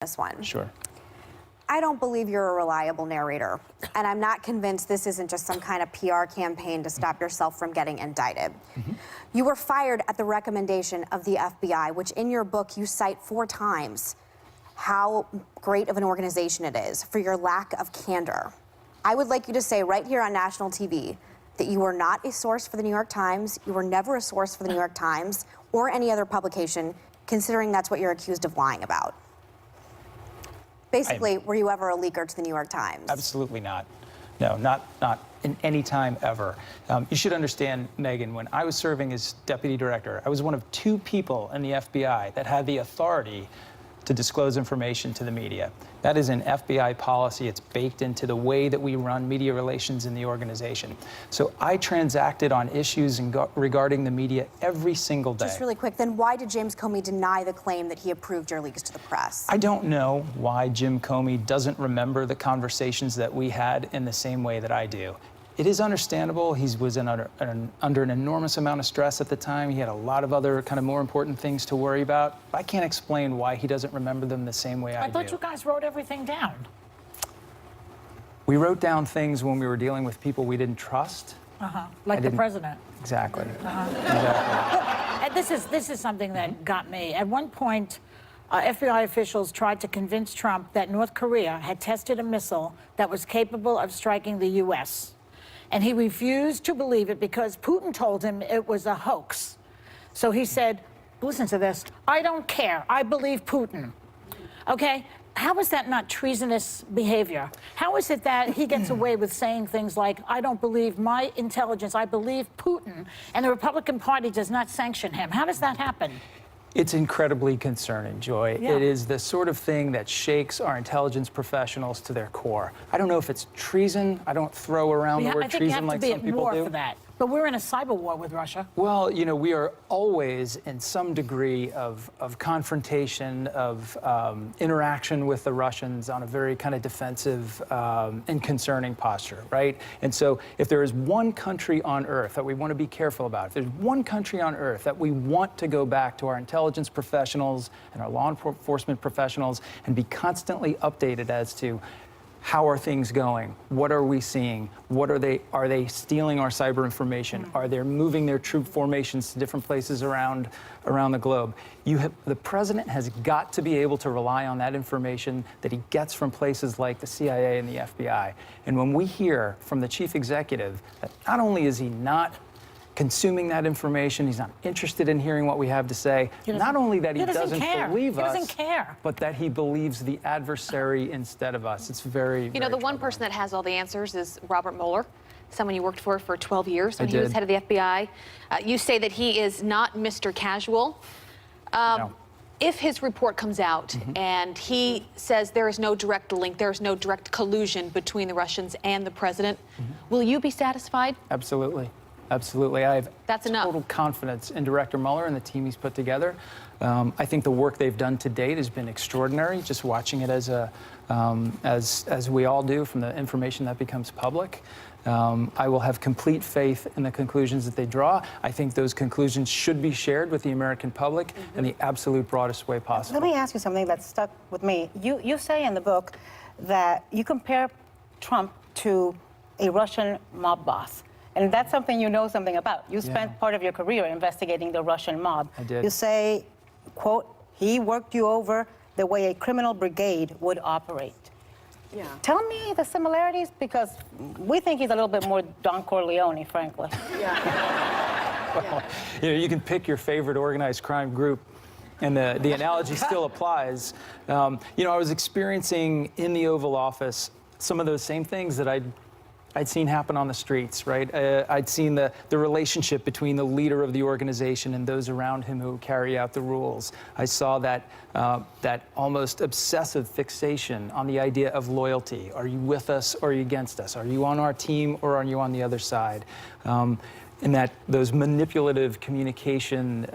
this one. Sure. I don't believe you're a reliable narrator, and I'm not convinced this isn't just some kind of PR campaign to stop yourself from getting indicted. You were fired at the recommendation of the FBI, which in your book you cite 4 times how great of an organization it is for your lack of candor. I would like you to say right here on national TV that you were not a source for the New York Times, you were never a source for the New York Times or any other publication, considering that's what you're accused of lying about. Basically, were you ever a leaker to the New York Times? Absolutely not. No, not in any time ever. You should understand, Megan, when I was serving as deputy director, I was one of 2 people in the FBI that had the authority to disclose information to the media. That is an FBI policy. It's baked into the way that we run media relations in the organization. So I transacted on issues regarding the media every single day. Just really quick, then why did James Comey deny the claim that he approved your leaks to the press? I don't know why Jim Comey doesn't remember the conversations that we had in the same way that I do. It is understandable. He was under an enormous amount of stress at the time. He had a lot of other kind of more important things to worry about. I can't explain why he doesn't remember them the same way I do. I thought you guys wrote everything down. We wrote down things when we were dealing with people we didn't trust. Like the president. Exactly. Exactly. And this is something that got me. At one point, FBI officials tried to convince Trump that North Korea had tested a missile that was capable of striking the U.S., and he refused to believe it because Putin told him it was a hoax. So he said, listen to this, I don't care, I believe Putin. Okay, how is that not treasonous behavior? How is it that he gets away with saying things like, I don't believe my intelligence, I believe Putin, and the Republican Party does not sanction him? How does that happen? It's incredibly concerning, Joy. Yeah. It is the sort of thing that shakes our intelligence professionals to their core. I don't know if it's treason. I don't throw around the word treason like some people do. I think you have to be at war for that. But we're in a cyber war with Russia. Well, you know, we are always in some degree of confrontation, of interaction with the Russians on a very kind of defensive and concerning posture, right? And so if there is one country on earth that we want to be careful about, if there's one country on earth that we want to go back to our intelligence professionals and our law enforcement professionals and be constantly updated as to how are things going? What are we seeing? Are they stealing our cyber information? Are they moving their troop formations to different places around the globe? The president has got to be able to rely on that information that he gets from places like the CIA and the FBI. And when we hear from the chief executive that not only is he not consuming that information, he's not interested in hearing what we have to say. Not only that he doesn't believe us, but that he believes the adversary instead of us. It's very, You know, the one person that has all the answers is Robert Mueller, someone you worked for 12 years when he was head of the FBI. You say that he is not Mr. Casual. No. If his report comes out and he says there is no direct link, there is no direct collusion between the Russians and the president, will you be satisfied? Absolutely. Absolutely. I have total confidence in Director Mueller and the team he's put together. I think the work they've done to date has been extraordinary, just watching it as we all do from the information that becomes public. I will have complete faith in the conclusions that they draw. I think those conclusions should be shared with the American public in the absolute broadest way possible. Let me ask you something that stuck with me. You say in the book that you compare Trump to a Russian mob boss. And that's something you know something about. You spent part of your career investigating the Russian mob. I did. You say, quote, he worked you over the way a criminal brigade would operate. Yeah. Tell me the similarities, because we think he's a little bit more Don Corleone, frankly. Well, you know, you can pick your favorite organized crime group, and the analogy still applies. You know, I was experiencing in the Oval Office some of those same things that I'd seen happen on the streets, right? I'd seen the relationship between the leader of the organization and those around him who carry out the rules. I saw that almost obsessive fixation on the idea of loyalty. Are you with us or are you against us? Are you on our team or are you on the other side? And that those manipulative communication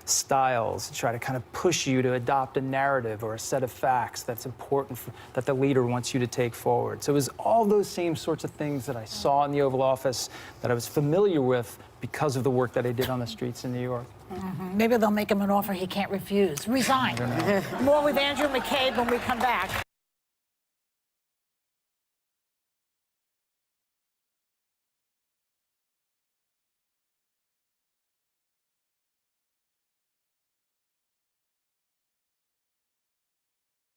styles try to kind of push you to adopt a narrative or a set of facts that's important that the leader wants you to take forward. So it was all those same sorts of things that I saw in the Oval Office that I was familiar with because of the work that I did on the streets in New York. Maybe they'll make him an offer he can't refuse. Resign. More with Andrew McCabe when we come back.